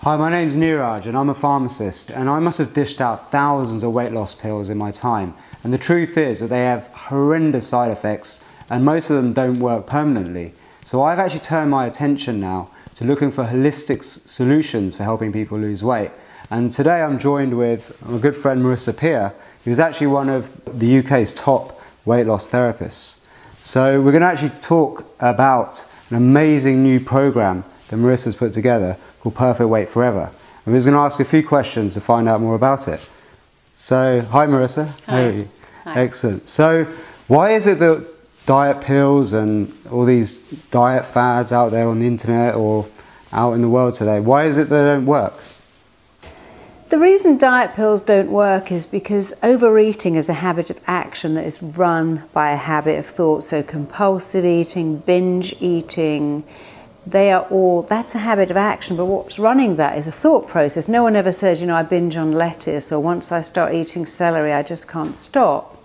Hi, my name's Neeraj and I'm a pharmacist, and I must have dished out thousands of weight loss pills in my time, and the truth is that they have horrendous side effects and most of them don't work permanently. So I've actually turned my attention now to looking for holistic solutions for helping people lose weight. And today I'm joined with my good friend Marisa, who's actually one of the UK's top weight loss therapists. So we're going to actually talk about an amazing new program that Marisa's put together called Perfect Weight Forever. And we're just going to ask a few questions to find out more about it. So, hi Marisa. Hi. How are you? Hi. Excellent. So, why is it that diet pills and all these diet fads out there on the internet or out in the world today, why is it they don't work? The reason diet pills don't work is because overeating is a habit of action that is run by a habit of thought. So compulsive eating, binge eating, that's a habit of action, but what's running that is a thought process. No one ever says, I binge on lettuce, or once I start eating celery, I just can't stop.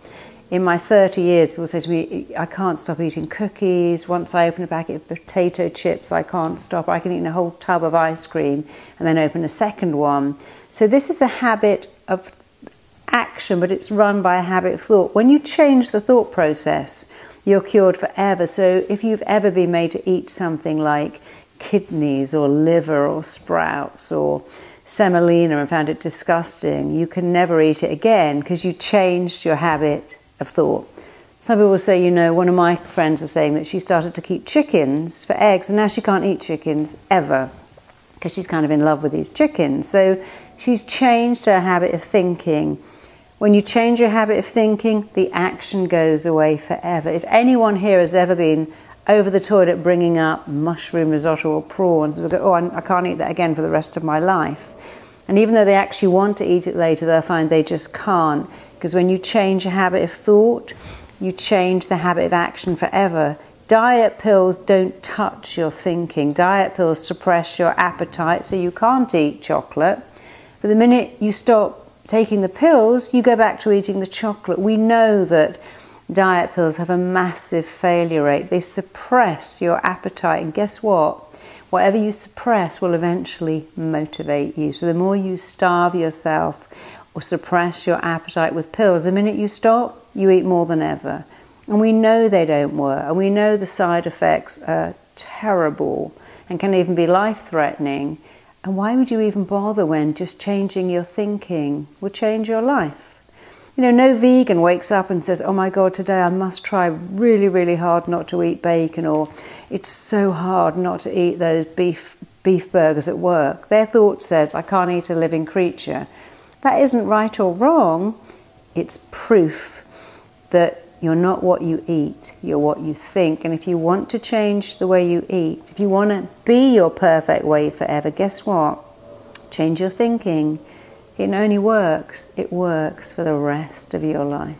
In my 30 years, people say to me, I can't stop eating cookies. Once I open a packet of potato chips, I can't stop. I can eat a whole tub of ice cream and then open a second one. So this is a habit of action, but it's run by a habit of thought. When you change the thought process, you're cured forever. So if you've ever been made to eat something like kidneys or liver or sprouts or semolina and found it disgusting, you can never eat it again because you changed your habit of thought. Some people say, one of my friends is saying that she started to keep chickens for eggs and now she can't eat chickens ever because she's kind of in love with these chickens. So she's changed her habit of thinking. When you change your habit of thinking, the action goes away forever. If anyone here has ever been over the toilet bringing up mushroom risotto or prawns, they'll go, I can't eat that again for the rest of my life. And even though they actually want to eat it later, they'll find they just can't. Because when you change a habit of thought, you change the habit of action forever. Diet pills don't touch your thinking. Diet pills suppress your appetite, so you can't eat chocolate. But the minute you stop taking the pills, you go back to eating the chocolate. We know that diet pills have a massive failure rate. They suppress your appetite, and guess what? Whatever you suppress will eventually motivate you. So the more you starve yourself or suppress your appetite with pills, the minute you stop, you eat more than ever. And we know they don't work, and we know the side effects are terrible and can even be life-threatening. And why would you even bother when just changing your thinking would change your life? No vegan wakes up and says, oh my God, today I must try really, really hard not to eat bacon, or it's so hard not to eat those beef burgers at work. Their thought says, I can't eat a living creature. That isn't right or wrong. It's proof that you're not what you eat, you're what you think. And if you want to change the way you eat, if you want to be your perfect weight forever, guess what? Change your thinking. It only works. It works for the rest of your life.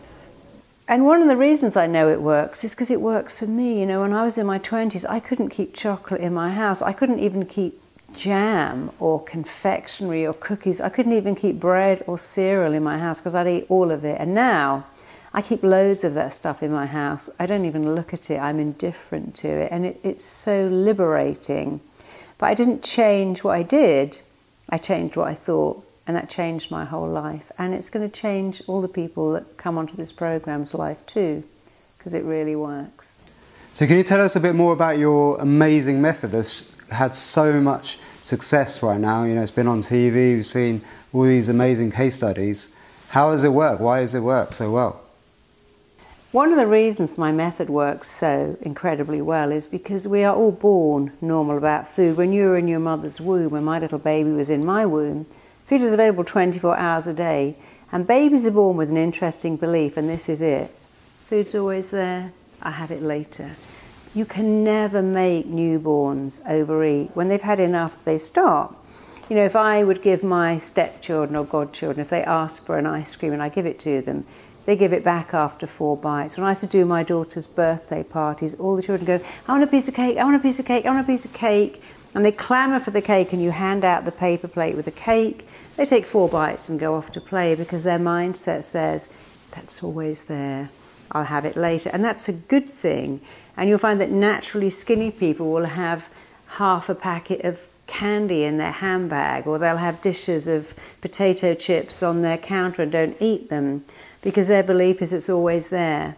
And one of the reasons I know it works is because it works for me. When I was in my 20s, I couldn't keep chocolate in my house. I couldn't even keep jam or confectionery or cookies. I couldn't even keep bread or cereal in my house because I'd eat all of it. And now I keep loads of that stuff in my house. I don't even look at it. I'm indifferent to it. And it's so liberating. But I didn't change what I did. I changed what I thought. And that changed my whole life. And it's going to change all the people that come onto this program's life too, because it really works. So can you tell us a bit more about your amazing method that's had so much success right now? It's been on TV, we've seen all these amazing case studies. How does it work? Why does it work so well? One of the reasons my method works so incredibly well is because we are all born normal about food. When you were in your mother's womb, when my little baby was in my womb, food is available 24 hours a day. And babies are born with an interesting belief, and this is it. Food's always there, I'll have it later. You can never make newborns overeat. When they've had enough, they stop. If I would give my stepchildren or godchildren, if they ask for an ice cream and I give it to them, they give it back after 4 bites. When I used to do my daughter's birthday parties, all the children go, I want a piece of cake, I want a piece of cake, I want a piece of cake. And they clamour for the cake, and you hand out the paper plate with the cake. They take 4 bites and go off to play because their mindset says, that's always there, I'll have it later. And that's a good thing. And you'll find that naturally skinny people will have half a packet of candy in their handbag, or they'll have dishes of potato chips on their counter and don't eat them because their belief is it's always there.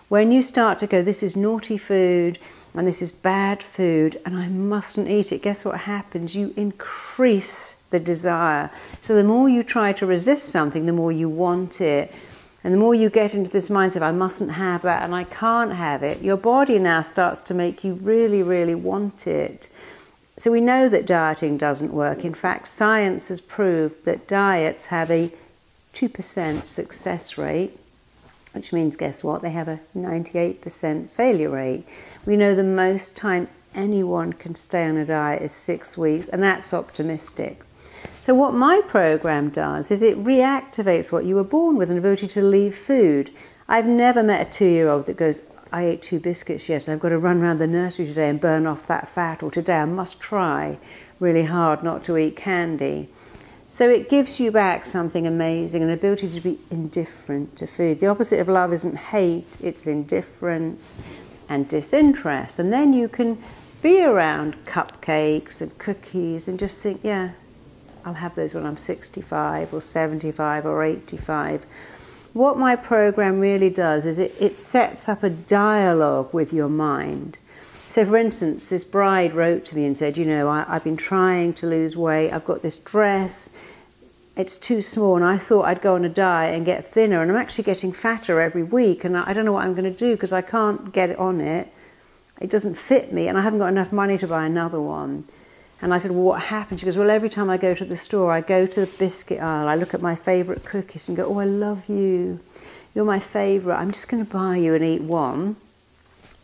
When you start to go, this is naughty food and this is bad food and I mustn't eat it, guess what happens? You increase the desire. So the more you try to resist something, the more you want it. And the more you get into this mindset, I mustn't have that and I can't have it, your body now starts to make you really, really want it. So we know that dieting doesn't work. In fact, science has proved that diets have a 2% success rate, which means, guess what? They have a 98% failure rate. We know the most time anyone can stay on a diet is 6 weeks, and that's optimistic. So what my program does is it reactivates what you were born with, an ability to leave food. I've never met a 2-year-old that goes, I ate 2 biscuits, yes, I've got to run around the nursery today and burn off that fat, or today I must try really hard not to eat candy. So it gives you back something amazing, an ability to be indifferent to food. The opposite of love isn't hate, it's indifference and disinterest. And then you can be around cupcakes and cookies and just think, yeah, I'll have those when I'm 65 or 75 or 85. What my program really does is it sets up a dialogue with your mind. So for instance, this bride wrote to me and said, you know, I've been trying to lose weight, I've got this dress, it's too small, and I thought I'd go on a diet and get thinner, and I'm actually getting fatter every week, and I don't know what I'm going to do because I can't get it on it. It doesn't fit me, and I haven't got enough money to buy another one. And I said, well, what happened? She goes, well, every time I go to the store, I go to the biscuit aisle, I look at my favourite cookies and go, oh, I love you, you're my favourite, I'm just going to buy you and eat one.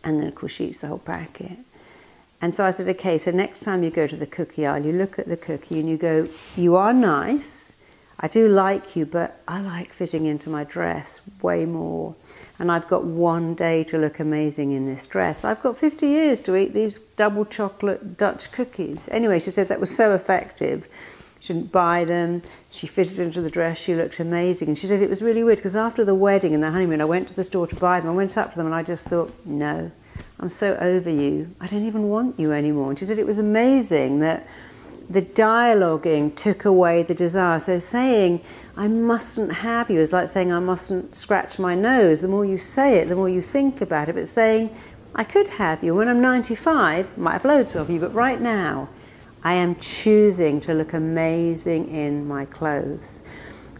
And then, of course, she eats the whole packet. And so I said, okay, so next time you go to the cookie aisle, you look at the cookie and you go, you are nice, I do like you, but I like fitting into my dress way more. And I've got one day to look amazing in this dress. I've got 50 years to eat these double chocolate Dutch cookies. Anyway, she said that was so effective. She didn't buy them. She fitted into the dress. She looked amazing. And she said it was really weird because after the wedding and the honeymoon, I went to the store to buy them. I went up to them and I just thought, no, I'm so over you. I don't even want you anymore. And she said it was amazing that the dialoguing took away the desire. So saying, I mustn't have you is like saying I mustn't scratch my nose. The more you say it, the more you think about it. But saying, I could have you. When I'm 95, I might have loads of you, but right now, I am choosing to look amazing in my clothes.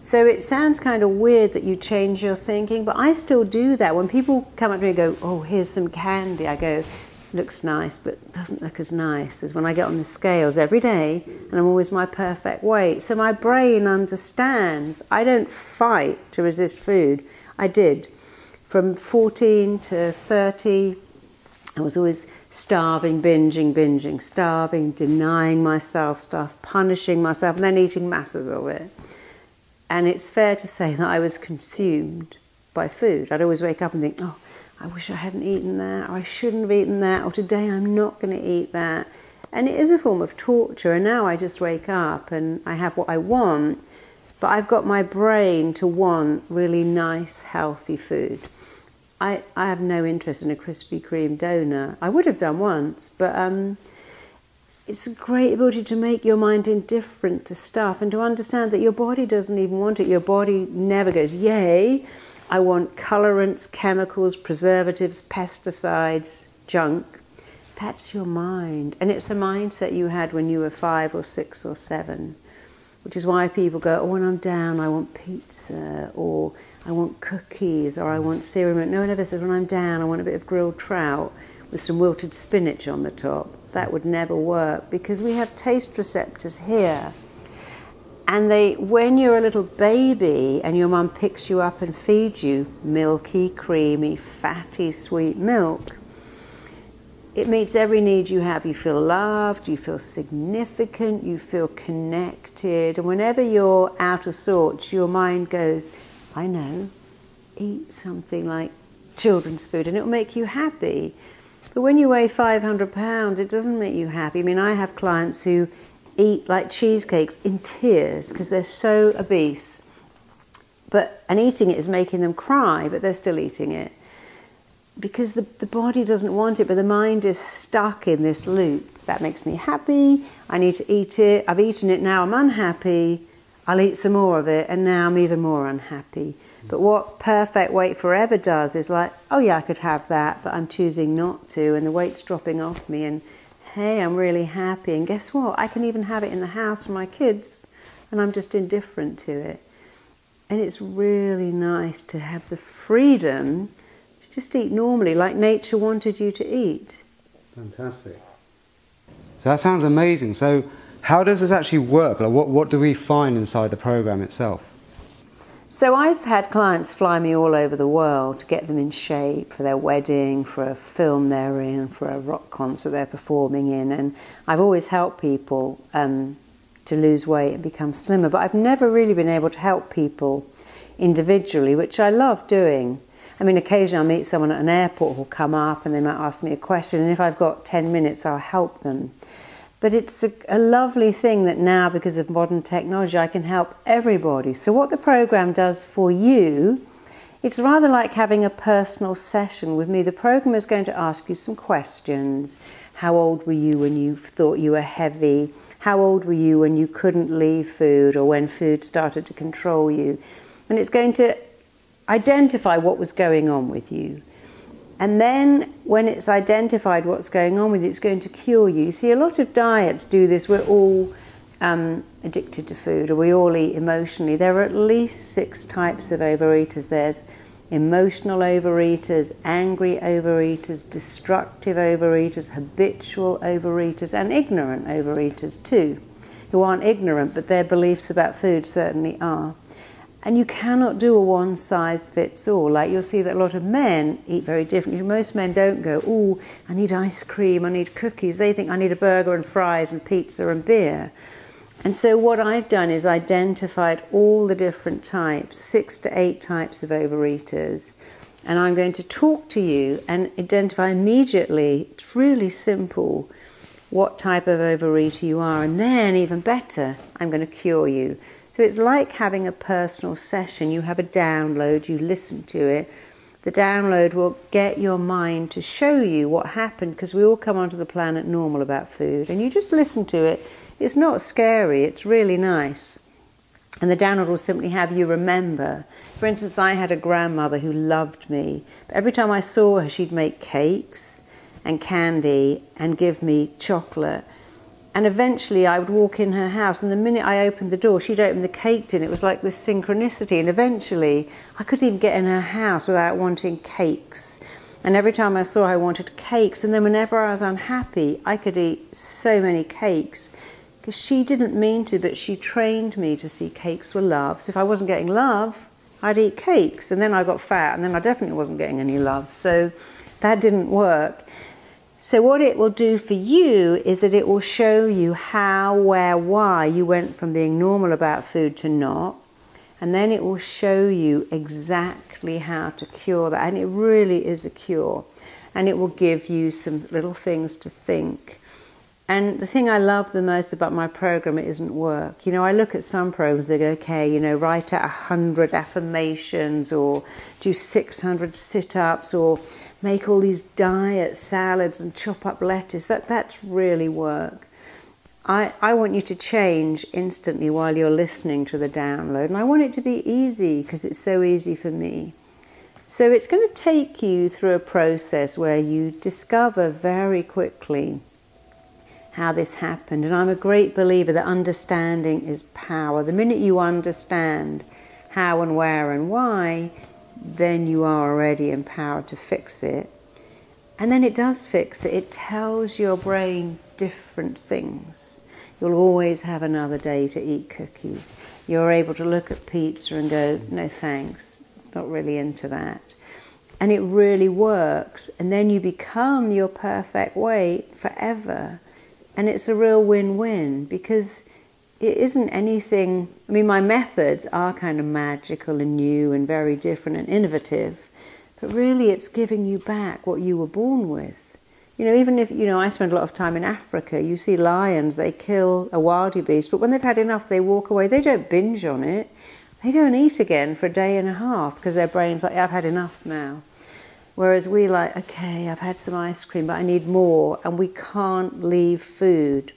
So it sounds kind of weird that you change your thinking, but I still do that. When people come up to me and go, oh, here's some candy, I go, looks nice, but doesn't look as nice as when I get on the scales every day and I'm always my perfect weight. So my brain understands. I don't fight to resist food. I did. From 14 to 30, I was always starving, binging, starving, denying myself stuff, punishing myself, and then eating masses of it. And it's fair to say that I was consumed by food. I'd always wake up and think, oh, I wish I hadn't eaten that, or I shouldn't have eaten that, or today I'm not going to eat that. And it is a form of torture, and now I just wake up and I have what I want, but I've got my brain to want really nice, healthy food. I have no interest in a Krispy Kreme donut. I would have done once, but it's a great ability to make your mind indifferent to stuff and to understand that your body doesn't even want it. Your body never goes, yay, I want colorants, chemicals, preservatives, pesticides, junk. That's your mind. And it's a mindset you had when you were 5 or 6 or 7, which is why people go, oh, when I'm down, I want pizza, or I want cookies, or I want cereal. No one ever says, when I'm down, I want a bit of grilled trout with some wilted spinach on the top. That would never work because we have taste receptors here. And when you're a little baby and your mum picks you up and feeds you milky, creamy, fatty, sweet milk, it meets every need you have. You feel loved, you feel significant, you feel connected. And whenever you're out of sorts, your mind goes, I know, eat something like children's food and it'll make you happy. But when you weigh 500 pounds, it doesn't make you happy. I mean, I have clients who eat like cheesecakes in tears because they're so obese. And eating it is making them cry, but they're still eating it. because the body doesn't want it, but the mind is stuck in this loop. That makes me happy, I need to eat it, I've eaten it, now I'm unhappy, I'll eat some more of it, and now I'm even more unhappy. But what perfect weight forever does is like, oh yeah, I could have that, but I'm choosing not to, and the weight's dropping off me, and hey, I'm really happy, and guess what? I can even have it in the house for my kids, and I'm just indifferent to it. And it's really nice to have the freedom to just eat normally, like nature wanted you to eat. Fantastic. So that sounds amazing. So how does this actually work? Like what do we find inside the program itself? So I've had clients fly me all over the world to get them in shape for their wedding, for a film they're in, for a rock concert they're performing in. And I've always helped people to lose weight and become slimmer, but I've never really been able to help people individually, which I love doing. I mean, occasionally I'll meet someone at an airport who'll come up and they might ask me a question, and if I've got 10 minutes, I'll help them. But it's a lovely thing that now, because of modern technology, I can help everybody. So what the program does for you, it's rather like having a personal session with me. The program is going to ask you some questions. How old were you when you thought you were heavy? How old were you when you couldn't leave food, or when food started to control you? And it's going to identify what was going on with you. And then when it's identified what's going on with you, it's going to cure you. You see, a lot of diets do this. We're all addicted to food, or we all eat emotionally. There are at least 6 types of overeaters. There's emotional overeaters, angry overeaters, destructive overeaters, habitual overeaters, and ignorant overeaters too, who aren't ignorant, but their beliefs about food certainly are. And you cannot do a one-size-fits-all. Like, you'll see that a lot of men eat very differently. Most men don't go, oh, I need ice cream, I need cookies. They think I need a burger and fries and pizza and beer. And so what I've done is identified all the different types, 6 to 8 types of overeaters. And I'm going to talk to you and identify immediately, it's really simple, what type of overeater you are. And then, even better, I'm going to cure you. So it's like having a personal session. You have a download, you listen to it. The download will get your mind to show you what happened, because we all come onto the planet normal about food. And you just listen to it. It's not scary, it's really nice. And the download will simply have you remember. For instance, I had a grandmother who loved me. But every time I saw her, she'd make cakes and candy and give me chocolate. And eventually I would walk in her house, and the minute I opened the door, she'd open the cake tin. It was like this synchronicity. And eventually I couldn't even get in her house without wanting cakes. And every time I saw her, I wanted cakes. And then whenever I was unhappy, I could eat so many cakes. Because she didn't mean to, but she trained me to see cakes were love. So if I wasn't getting love, I'd eat cakes. And then I got fat, and then I definitely wasn't getting any love. So that didn't work. So what it will do for you is that it will show you how, where, why you went from being normal about food to not. And then it will show you exactly how to cure that. And it really is a cure. And it will give you some little things to think. And the thing I love the most about my program, it isn't work. You know, I look at some programs, they go, okay, you know, write out 100 affirmations, or do 600 sit-ups, or make all these diet salads and chop up lettuce. That's really work. I want you to change instantly while you're listening to the download. And I want it to be easy, because it's so easy for me. So it's going to take you through a process where you discover very quickly how this happened. And I'm a great believer that understanding is power. The minute you understand how and where and why, then you are already empowered to fix it. And then it does fix it. It tells your brain different things. You'll always have another day to eat cookies. You're able to look at pizza and go, no thanks, not really into that. And it really works. And then you become your perfect weight forever. And it's a real win-win, because it isn't anything. I mean, my methods are kind of magical and new and very different and innovative, but really it's giving you back what you were born with. You know, even if, you know, I spend a lot of time in Africa, you see lions, they kill a wildebeest, but when they've had enough, they walk away. They don't binge on it. They don't eat again for a day and a half, because their brain's like, I've had enough now. Whereas we like, okay, I've had some ice cream, but I need more, and we can't leave food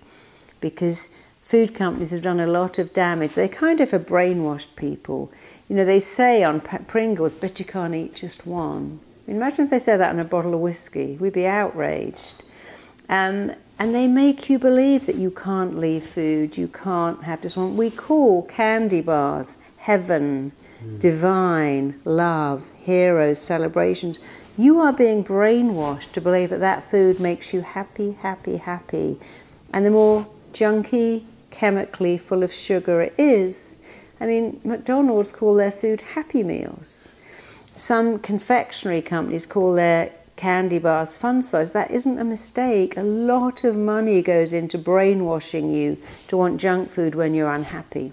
because food companies have done a lot of damage. They kind of have brainwashed people. You know, they say on Pringles, bet you can't eat just one. Imagine if they said that on a bottle of whiskey. We'd be outraged. And they make you believe that you can't leave food, you can't have just one. We call candy bars heaven, divine, love, heroes, celebrations. You are being brainwashed to believe that that food makes you happy, happy, happy. And the more junky, chemically full of sugar it is, I mean, McDonald's call their food Happy Meals. Some confectionery companies call their candy bars fun size. That isn't a mistake. A lot of money goes into brainwashing you to want junk food when you're unhappy.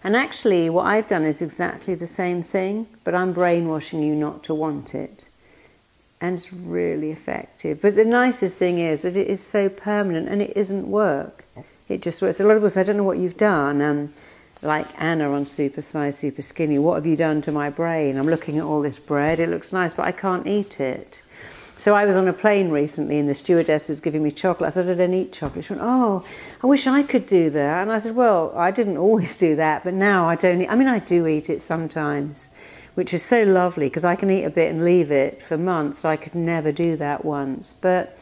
And actually, what I've done is exactly the same thing, but I'm brainwashing you not to want it. And it's really effective. But the nicest thing is that it is so permanent and it isn't work. It just works. A lot of people say, I don't know what you've done. Like Anna on Super Size, Super Skinny, what have you done to my brain? I'm looking at all this bread, it looks nice, but I can't eat it. So I was on a plane recently and the stewardess was giving me chocolate. I said, I don't eat chocolate. She went, oh, I wish I could do that. And I said, well, I didn't always do that, but now I don't eat. I mean, I do eat it sometimes, which is so lovely because I can eat a bit and leave it for months. I could never do that once. But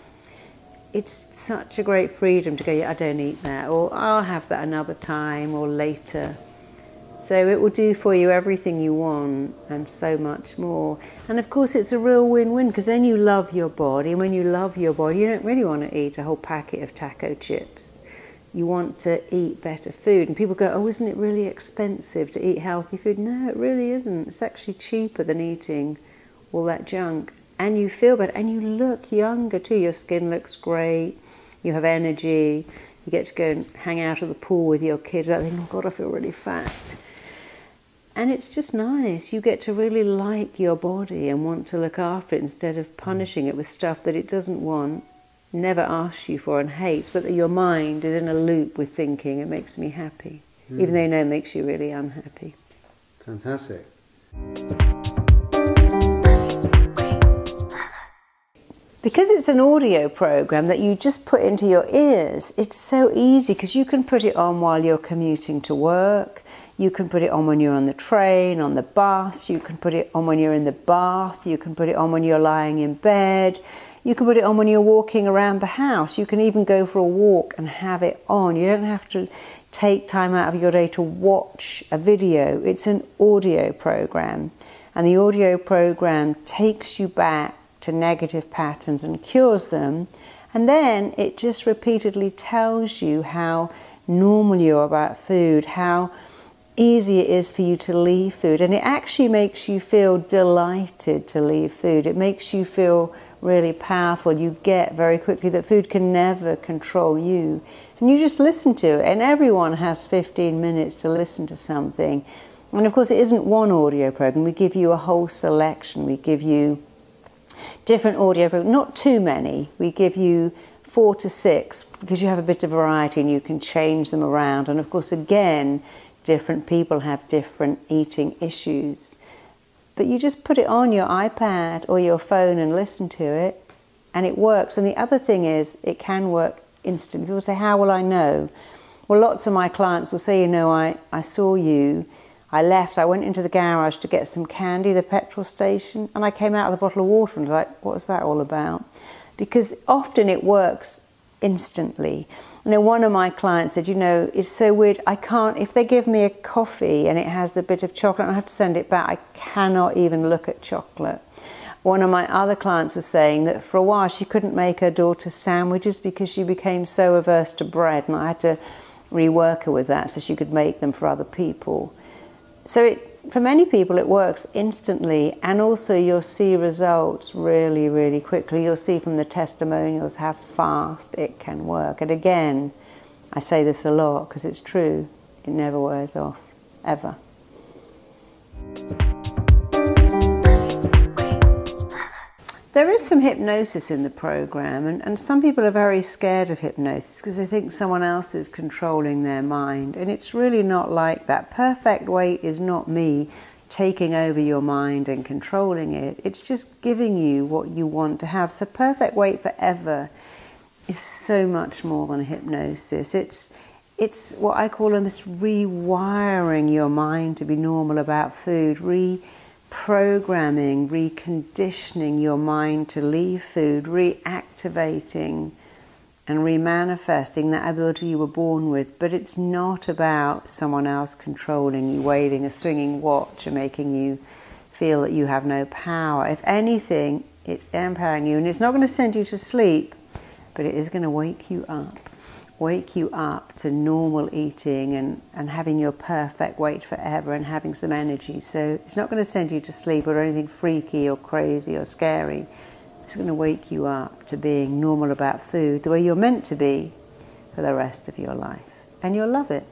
it's such a great freedom to go, yeah, I don't eat that, or I'll have that another time or later. So it will do for you everything you want and so much more. And of course it's a real win-win because then you love your body, and when you love your body you don't really want to eat a whole packet of taco chips. You want to eat better food. And people go, oh, isn't it really expensive to eat healthy food? No, it really isn't. It's actually cheaper than eating all that junk. And you feel better and you look younger too. Your skin looks great, you have energy, you get to go and hang out at the pool with your kids without thinking, oh God, I feel really fat. And it's just nice. You get to really like your body and want to look after it instead of punishing it with stuff that it doesn't want, never asks you for and hates, but that your mind is in a loop with thinking, it makes me happy, even though you know it makes you really unhappy. Fantastic. Because it's an audio program that you just put into your ears, it's so easy because you can put it on while you're commuting to work. You can put it on when you're on the train, on the bus. You can put it on when you're in the bath. You can put it on when you're lying in bed. You can put it on when you're walking around the house. You can even go for a walk and have it on. You don't have to take time out of your day to watch a video. It's an audio program. And the audio program takes you back to negative patterns and cures them. And then it just repeatedly tells you how normal you are about food, how easy it is for you to leave food, and it actually makes you feel delighted to leave food. It makes you feel really powerful. You get very quickly that food can never control you, and you just listen to it. And everyone has 15 minutes to listen to something. And of course it isn't one audio program. We give you a whole selection. We give you different audio programs, not too many. We give you 4 to 6 because you have a bit of variety and you can change them around. And of course again, different people have different eating issues. But you just put it on your iPad or your phone and listen to it, and it works. And the other thing is, it can work instantly. People say, how will I know? Well, lots of my clients will say, you know, I saw you, I left, I went into the garage to get some candy, the petrol station, and I came out with a bottle of water and was like, what was that all about? Because often it works instantly. You know, one of my clients said, you know, it's so weird, I can't, if they give me a coffee and it has the bit of chocolate, I have to send it back. I cannot even look at chocolate. One of my other clients was saying that for a while she couldn't make her daughter sandwiches because she became so averse to bread, and I had to rework her with that so she could make them for other people. So for many people it works instantly, and also you'll see results really, really quickly. You'll see from the testimonials how fast it can work. And again, I say this a lot because it's true, it never wears off, ever. There is some hypnosis in the program, and some people are very scared of hypnosis because they think someone else is controlling their mind, and it's really not like that. Perfect weight is not me. taking over your mind and controlling it. It's just giving you what you want to have. So Perfect Weight Forever is so much more than hypnosis. It's what I call almost rewiring your mind to be normal about food, reprogramming, reconditioning your mind to leave food, reactivating and remanifesting that ability you were born with. But it's not about someone else controlling you, waving a swinging watch and making you feel that you have no power. If anything, it's empowering you, and it's not going to send you to sleep, but it is going to wake you up to normal eating and having your perfect weight forever and having some energy. So it's not going to send you to sleep or anything freaky or crazy or scary. It's going to wake you up to being normal about food, the way you're meant to be for the rest of your life. And you'll love it.